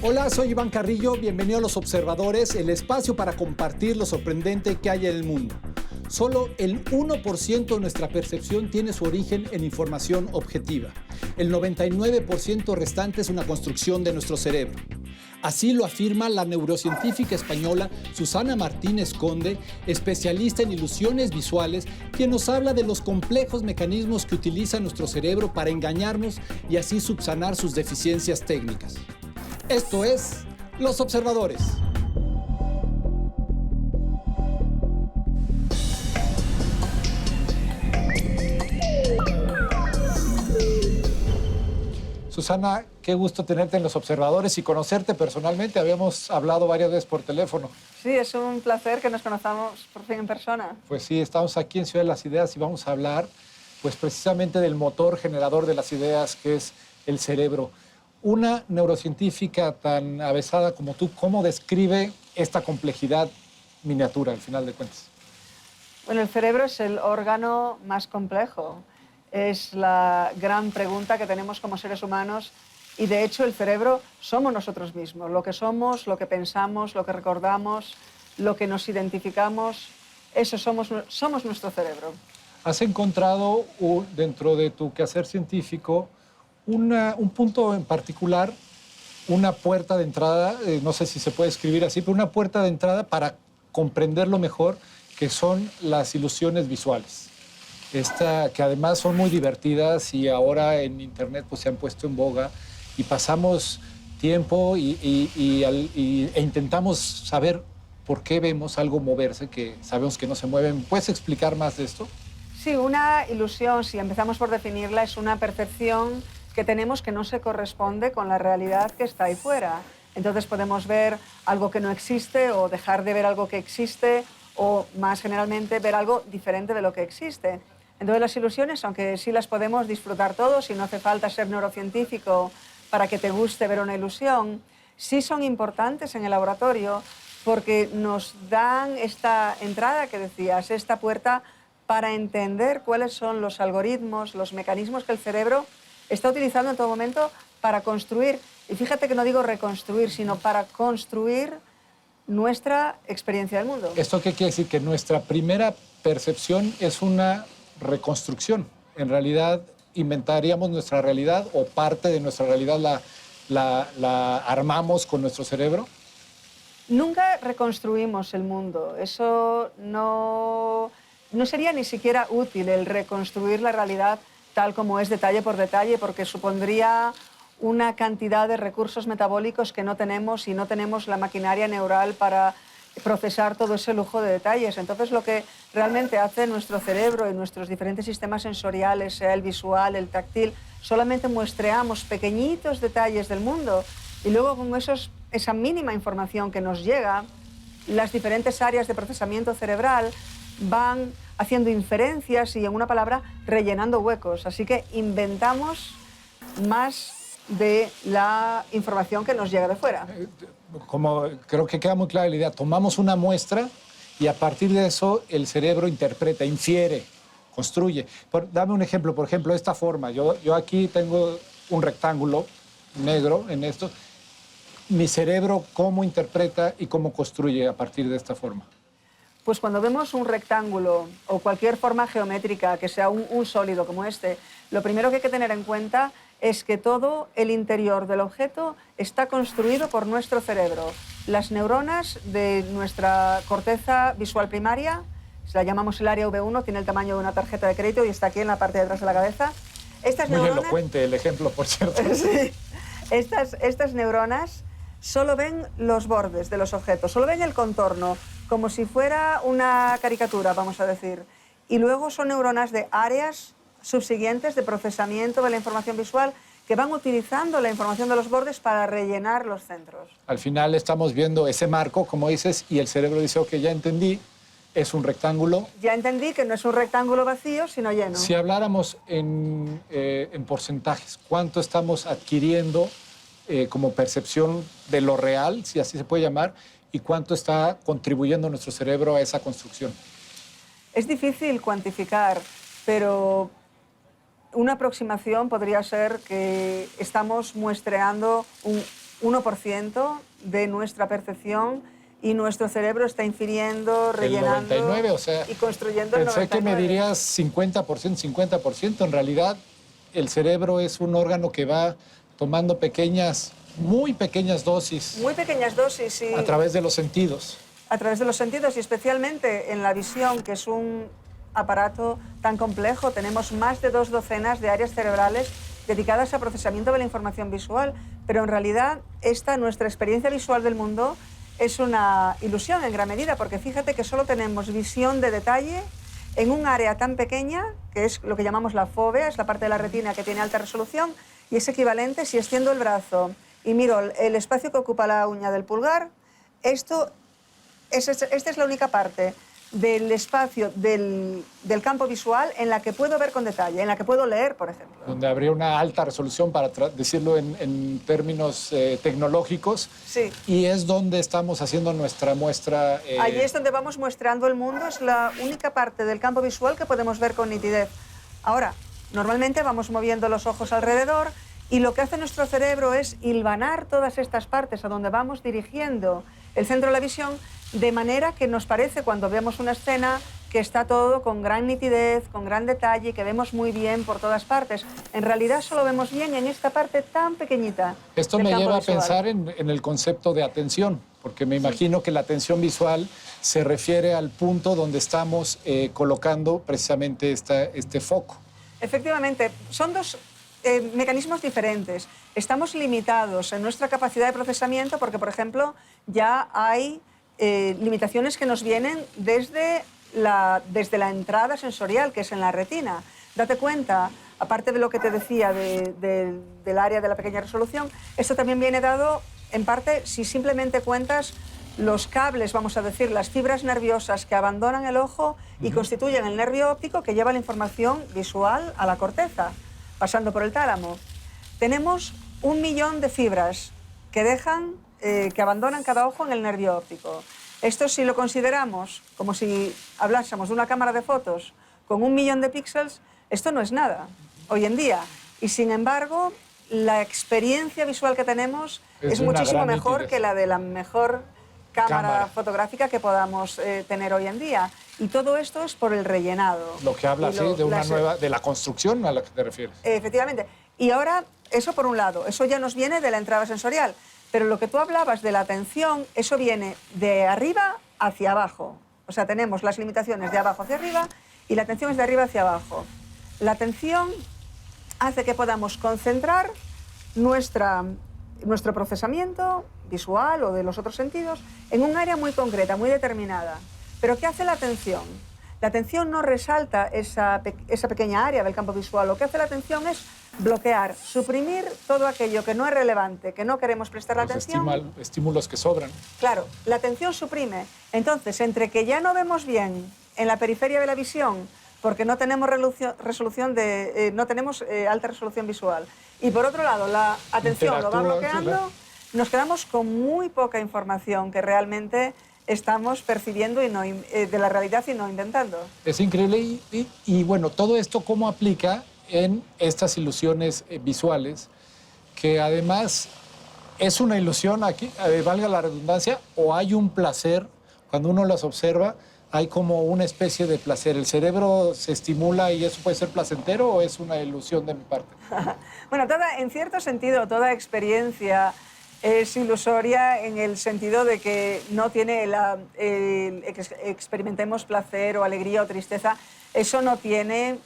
Hola, soy Iván Carrillo, bienvenido a Los Observadores, el espacio para compartir lo sorprendente que hay en el mundo. Solo el 1% de nuestra percepción tiene su origen en información objetiva. El 99% restante es una construcción de nuestro cerebro. Así lo afirma la neurocientífica española Susana Martínez Conde, especialista en ilusiones visuales, quien nos habla de los complejos mecanismos que utiliza nuestro cerebro para engañarnos y así subsanar sus deficiencias técnicas. Esto es Los Observadores. Susana, qué gusto tenerte en Los Observadores y conocerte personalmente. Habíamos hablado varias veces por teléfono. Sí, es un placer que nos conozcamos por fin en persona. Pues sí, estamos aquí en Ciudad de las Ideas y vamos a hablar pues precisamente del motor generador de las ideas, que es el cerebro. Una neurocientífica tan avesada como tú, ¿cómo describe esta complejidad miniatura al final de cuentas? Bueno, el cerebro es el órgano más complejo. Es la gran pregunta que tenemos como seres humanos y, de hecho, el cerebro somos nosotros mismos. Lo que somos, lo que pensamos, lo que recordamos, lo que nos identificamos, eso somos nuestro cerebro. ¿Has encontrado dentro de tu quehacer científico un punto en particular, una puerta de entrada, no sé si se puede escribir así, pero una puerta de entrada para comprenderlo mejor, que son las ilusiones visuales? Que además son muy divertidas y ahora en Internet pues, se han puesto en boga y pasamos tiempo e intentamos saber por qué vemos algo moverse que sabemos que no se mueve. ¿Me puedes explicar más de esto? Sí, una ilusión, si empezamos por definirla, es una percepción que tenemos que no se corresponde con la realidad que está ahí fuera. Entonces podemos ver algo que no existe o dejar de ver algo que existe o, más generalmente, ver algo diferente de lo que existe. Entonces las ilusiones, aunque sí las podemos disfrutar todos y no hace falta ser neurocientífico para que te guste ver una ilusión, sí son importantes en el laboratorio porque nos dan esta entrada que decías, esta puerta para entender cuáles son los algoritmos, los mecanismos que el cerebro está utilizando en todo momento para construir, y fíjate que no digo reconstruir, sino para construir nuestra experiencia del mundo. ¿Esto qué quiere decir? Que nuestra primera percepción es una reconstrucción. En realidad, inventaríamos nuestra realidad o parte de nuestra realidad la armamos con nuestro cerebro. Nunca reconstruimos el mundo. Eso no sería ni siquiera útil, el reconstruir la realidad tal como es detalle por detalle, porque supondría una cantidad de recursos metabólicos que no tenemos y no tenemos la maquinaria neural para procesar todo ese lujo de detalles. Entonces, lo que realmente hace nuestro cerebro y nuestros diferentes sistemas sensoriales, sea el visual, el táctil, solamente muestreamos pequeñitos detalles del mundo y luego con esa mínima información que nos llega, las diferentes áreas de procesamiento cerebral van haciendo inferencias y, en una palabra, rellenando huecos. Así que inventamos más de la información que nos llega de fuera. Como creo que queda muy clara la idea, tomamos una muestra y a partir de eso el cerebro interpreta, infiere, construye. Dame un ejemplo, por ejemplo, esta forma. Yo aquí tengo un rectángulo negro en esto. Mi cerebro, ¿cómo interpreta y cómo construye a partir de esta forma? Pues cuando vemos un rectángulo o cualquier forma geométrica que sea un sólido como este, lo primero que hay que tener en cuenta es que todo el interior del objeto está construido por nuestro cerebro. Las neuronas de nuestra corteza visual primaria, la llamamos el área V1, tiene el tamaño de una tarjeta de crédito y está aquí en la parte de atrás de la cabeza. Estas Muy neuronas, elocuente el ejemplo, por cierto. Sí. Estas neuronas solo ven los bordes de los objetos, solo ven el contorno, como si fuera una caricatura, vamos a decir. Y luego son neuronas de áreas subsiguientes de procesamiento de la información visual que van utilizando la información de los bordes para rellenar los centros. Al final estamos viendo ese marco, como dices, y el cerebro dice, ok, ya entendí, es un rectángulo. Ya entendí que no es un rectángulo vacío, sino lleno. Si habláramos en porcentajes, ¿cuánto estamos adquiriendo como percepción de lo real, si así se puede llamar, y cuánto está contribuyendo nuestro cerebro a esa construcción? Es difícil cuantificar, pero una aproximación podría ser que estamos muestreando un 1% de nuestra percepción y nuestro cerebro está infiriendo, rellenando el 99, o sea, y construyendo el 99. Pensé que me dirías 50%, 50%. En realidad, el cerebro es un órgano que va tomando muy pequeñas dosis. Muy pequeñas dosis, sí. A través de los sentidos. A través de los sentidos y especialmente en la visión, que es un aparato tan complejo. Tenemos más de 2 docenas de áreas cerebrales dedicadas al procesamiento de la información visual, pero en realidad nuestra experiencia visual del mundo es una ilusión en gran medida, porque fíjate que solo tenemos visión de detalle en un área tan pequeña, que es lo que llamamos la fóvea, es la parte de la retina que tiene alta resolución, y es equivalente si extiendo el brazo y miro el espacio que ocupa la uña del pulgar. Esta es la única parte del espacio del campo visual en la que puedo ver con detalle, en la que puedo leer, por ejemplo. Donde habría una alta resolución, para decirlo en términos tecnológicos. Sí. Y es donde estamos haciendo nuestra muestra. Allí es donde vamos muestrando el mundo, es la única parte del campo visual que podemos ver con nitidez. Ahora, normalmente vamos moviendo los ojos alrededor y lo que hace nuestro cerebro es hilvanar todas estas partes a donde vamos dirigiendo el centro de la visión, de manera que nos parece, cuando vemos una escena, que está todo con gran nitidez, con gran detalle, que vemos muy bien por todas partes. En realidad solo vemos bien en esta parte tan pequeñita. Esto me lleva a pensar en el concepto de atención, porque me imagino que la atención visual se refiere al punto donde estamos colocando precisamente este foco. Efectivamente, son dos mecanismos diferentes. Estamos limitados en nuestra capacidad de procesamiento porque, por ejemplo, ya hay limitaciones que nos vienen desde la entrada sensorial, que es en la retina. Date cuenta, aparte de lo que te decía del área de la pequeña resolución, esto también viene dado, en parte, si simplemente cuentas los cables, vamos a decir, las fibras nerviosas que abandonan el ojo y constituyen el nervio óptico que lleva la información visual a la corteza, pasando por el tálamo. Tenemos 1 millón de fibras que abandonan cada ojo en el nervio óptico. Esto, si lo consideramos como si hablásemos de una cámara de fotos con 1 millón de píxeles, esto no es nada hoy en día. Y sin embargo, la experiencia visual que tenemos es muchísimo mejor que la de la mejor cámara fotográfica que podamos tener hoy en día. Y todo esto es por el rellenado. Lo que habla, sí, de la construcción a la que te refieres. Efectivamente. Y ahora, eso por un lado, eso ya nos viene de la entrada sensorial. Pero lo que tú hablabas de la atención, eso viene de arriba hacia abajo. O sea, tenemos las limitaciones de abajo hacia arriba y la atención es de arriba hacia abajo. La atención hace que podamos concentrar nuestro procesamiento visual o de los otros sentidos en un área muy concreta, muy determinada. ¿Pero qué hace la atención? La atención no resalta esa pequeña área del campo visual. Lo que hace la atención es bloquear, suprimir todo aquello que no es relevante, que no queremos prestar atención. Estímulos que sobran. Claro, la atención suprime. Entonces, entre que ya no vemos bien en la periferia de la visión, porque no tenemos no tenemos alta resolución visual, y por otro lado, la atención lo va bloqueando, nos quedamos con muy poca información que realmente estamos percibiendo de la realidad y no inventando. Es increíble. Y bueno, todo esto, ¿cómo aplica en estas ilusiones visuales? Que además es una ilusión, aquí, valga la redundancia, o hay un placer, cuando uno las observa, hay como una especie de placer. ¿El cerebro se estimula y eso puede ser placentero o es una ilusión de mi parte? Bueno, en cierto sentido, toda experiencia es ilusoria en el sentido de que no tiene experimentemos placer o alegría o tristeza. Eso no tiene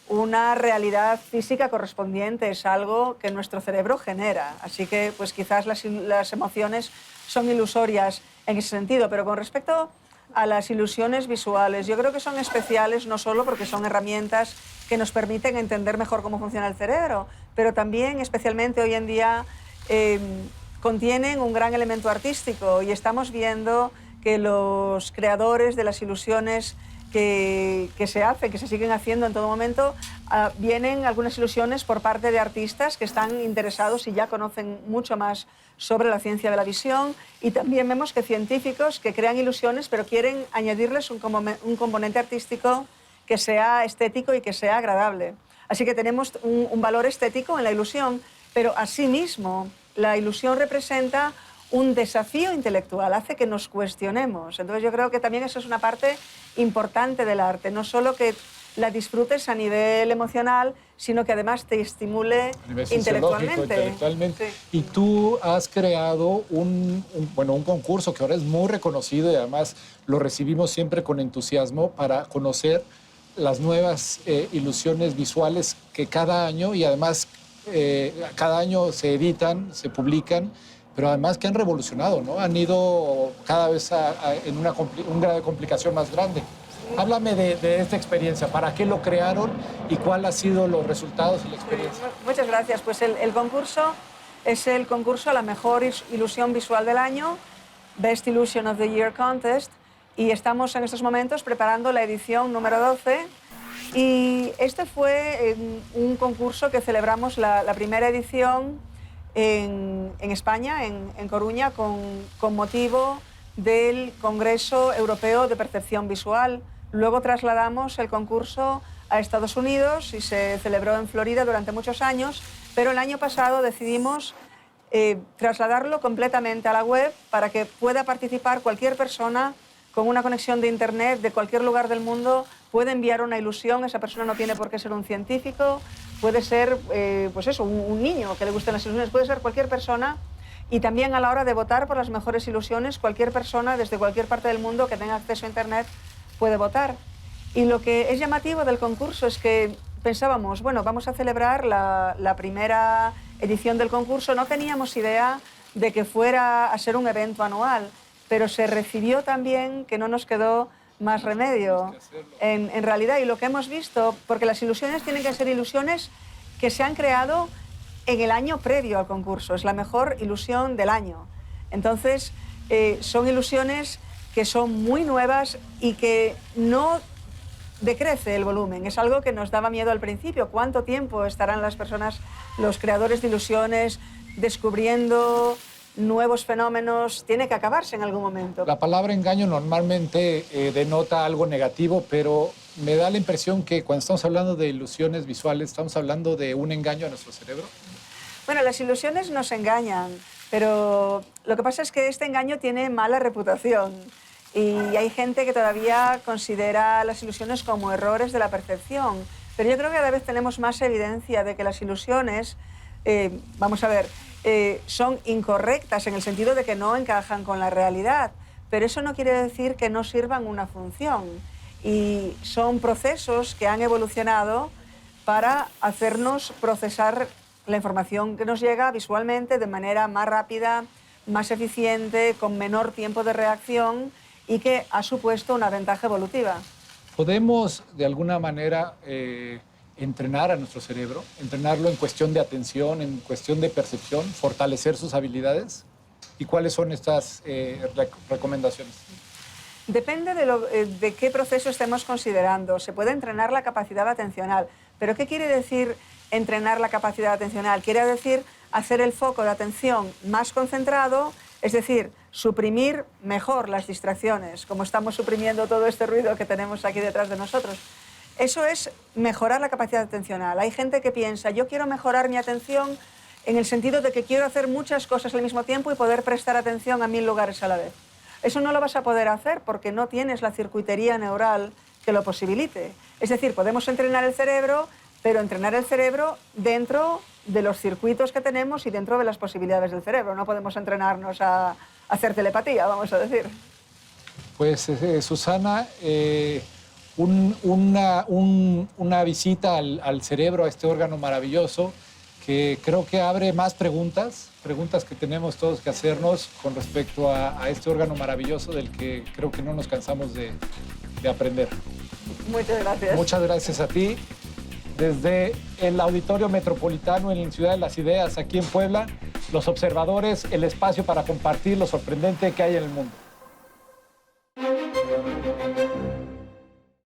una realidad física correspondiente, es algo que nuestro cerebro genera. Así que pues quizás las emociones son ilusorias en ese sentido, pero con respecto a las ilusiones visuales, yo creo que son especiales no solo porque son herramientas que nos permiten entender mejor cómo funciona el cerebro, pero también, especialmente hoy en día, contienen un gran elemento artístico y estamos viendo que los creadores de las ilusiones que se hacen, que se siguen haciendo en todo momento, vienen algunas ilusiones por parte de artistas que están interesados y ya conocen mucho más sobre la ciencia de la visión, y también vemos que científicos que crean ilusiones pero quieren añadirles un componente artístico que sea estético y que sea agradable. Así que tenemos un valor estético en la ilusión, pero asimismo la ilusión representa un desafío intelectual, hace que nos cuestionemos. Entonces yo creo que también eso es una parte importante del arte, no solo que la disfrutes a nivel emocional, sino que además te estimule intelectualmente. Sí. Y tú has creado un concurso que ahora es muy reconocido y además lo recibimos siempre con entusiasmo para conocer las nuevas ilusiones visuales que cada año, y además cada año se editan, se publican, pero además que han revolucionado, ¿no? Han ido cada vez en un grado de complicación más grande. Háblame de esta experiencia, ¿para qué lo crearon y cuáles han sido los resultados y la experiencia? Muchas gracias. Pues el concurso es el concurso a la mejor ilusión visual del año, Best Illusion of the Year Contest, y estamos en estos momentos preparando la edición número 12. Y este fue un concurso que celebramos la primera edición en España, en Coruña, con motivo del Congreso Europeo de Percepción Visual. Luego trasladamos el concurso a Estados Unidos y se celebró en Florida durante muchos años, pero el año pasado decidimos trasladarlo completamente a la web para que pueda participar cualquier persona con una conexión de Internet de cualquier lugar del mundo. Puede enviar una ilusión, esa persona no tiene por qué ser un científico, puede ser pues eso, un niño que le gusten las ilusiones, puede ser cualquier persona. Y también a la hora de votar por las mejores ilusiones, cualquier persona desde cualquier parte del mundo que tenga acceso a Internet puede votar. Y lo que es llamativo del concurso es que pensábamos, bueno, vamos a celebrar la primera edición del concurso. No teníamos idea de que fuera a ser un evento anual, pero se recibió tan bien que no nos quedó más remedio en realidad. Y lo que hemos visto, porque las ilusiones tienen que ser ilusiones que se han creado en el año previo al concurso, es la mejor ilusión del año. Entonces, son ilusiones que son muy nuevas y que no decrece el volumen. Es algo que nos daba miedo al principio. ¿Cuánto tiempo estarán las personas, los creadores de ilusiones, descubriendo nuevos fenómenos? Tiene que acabarse en algún momento. La palabra engaño normalmente denota algo negativo, pero me da la impresión que cuando estamos hablando de ilusiones visuales, estamos hablando de un engaño a nuestro cerebro. Bueno, las ilusiones nos engañan, pero lo que pasa es que este engaño tiene mala reputación y hay gente que todavía considera las ilusiones como errores de la percepción. Pero yo creo que cada vez tenemos más evidencia de que las ilusiones, vamos a ver, son incorrectas en el sentido de que no encajan con la realidad, pero eso no quiere decir que no sirvan una función. Y son procesos que han evolucionado para hacernos procesar la información que nos llega visualmente de manera más rápida, más eficiente, con menor tiempo de reacción y que ha supuesto una ventaja evolutiva. ¿Podemos, de alguna manera, entrenar a nuestro cerebro, entrenarlo en cuestión de atención, en cuestión de percepción, fortalecer sus habilidades? ¿Y cuáles son estas recomendaciones? Depende de qué proceso estemos considerando. Se puede entrenar la capacidad atencional. ¿Pero qué quiere decir entrenar la capacidad atencional? Quiere decir hacer el foco de atención más concentrado, es decir, suprimir mejor las distracciones, como estamos suprimiendo todo este ruido que tenemos aquí detrás de nosotros. Eso es mejorar la capacidad atencional. Hay gente que piensa, yo quiero mejorar mi atención en el sentido de que quiero hacer muchas cosas al mismo tiempo y poder prestar atención a 1000 lugares a la vez. Eso no lo vas a poder hacer porque no tienes la circuitería neural que lo posibilite. Es decir, podemos entrenar el cerebro, pero entrenar el cerebro dentro de los circuitos que tenemos y dentro de las posibilidades del cerebro. No podemos entrenarnos a hacer telepatía, vamos a decir. Pues, Susana, una visita al cerebro, a este órgano maravilloso, que creo que abre más preguntas que tenemos todos que hacernos con respecto a este órgano maravilloso del que creo que no nos cansamos de aprender. Muchas gracias. Muchas gracias a ti. Desde el Auditorio Metropolitano en la Ciudad de las Ideas, aquí en Puebla, Los Observadores, el espacio para compartir lo sorprendente que hay en el mundo.